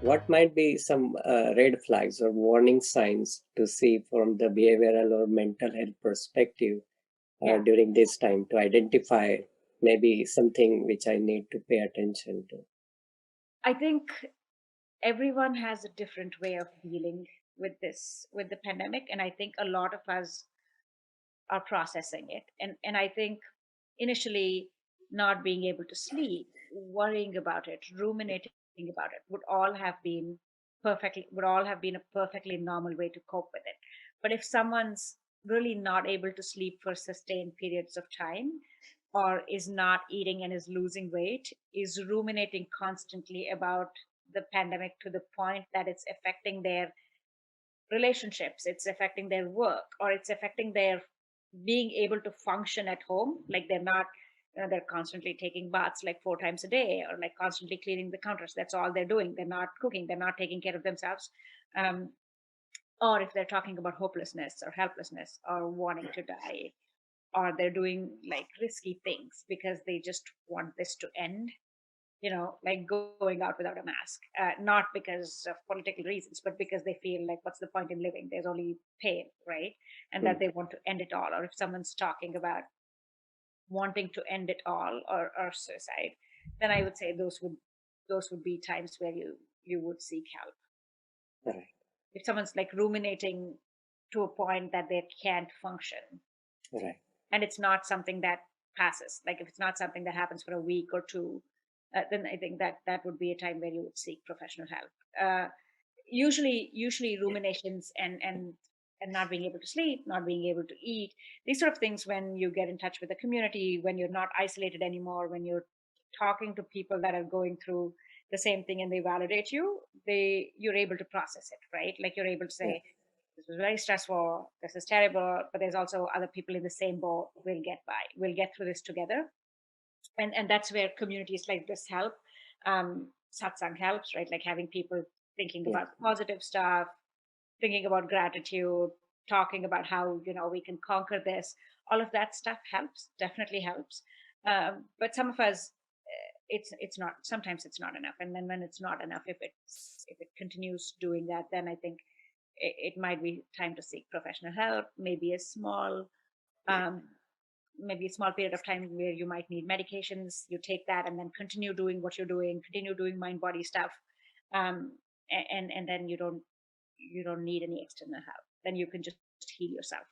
what might be some red flags or warning signs to see from the behavioral or mental health perspective Yeah, during this time to identify maybe something which I need to pay attention to? I think everyone has a different way of dealing with this, with the pandemic, and I think a lot of us are processing it. And I think initially not being able to sleep, worrying about it, ruminating about it would all have been a perfectly normal way to cope with it. But if someone's really not able to sleep for sustained periods of time, or is not eating and is losing weight, is ruminating constantly about the pandemic to the point that it's affecting their relationships, it's affecting their work, or it's affecting their being able to function at home. Like they're not, they're constantly taking baths like 4 times a day, or like constantly cleaning the counters. That's all they're doing. They're not cooking. They're not taking care of themselves. Um, or if they're talking about hopelessness or helplessness or wanting to die, or they're doing like risky things because they just want this to end, like going out without a mask, not because of political reasons, but because they feel like, what's the point in living? There's only pain, right? And that Mm, they want to end it all. Or if someone's talking about wanting to end it all, or suicide, then I would say those would be times where you would seek help. right, If someone's like ruminating to a point that they can't function, right. and it's not something that passes, like if it's not something that happens for a week or two, then I think that would be a time where you would seek professional help. Usually ruminations and not being able to sleep, not being able to eat, these sort of things, when you get in touch with the community, when you're not isolated anymore, when you're talking to people that are going through the same thing and they validate you, you're able to process it, right? Like you're able to Yeah, say, this was very stressful, this is terrible, but there's also other people in the same boat. We'll get by, we'll get through this together. And that's where communities like this help. Satsang helps, right? Like having people thinking yeah, about positive stuff, thinking about gratitude, talking about how we can conquer this. All of that stuff helps, definitely helps. But some of us, it's not, sometimes it's not enough. And then when it's not enough, if it continues doing that, then I think it might be time to seek professional help. Um, Maybe a small period of time where you might need medications, you take that and then continue doing what you're doing, continue doing mind body stuff. um, and then you don't need any external help, then you can just heal yourself.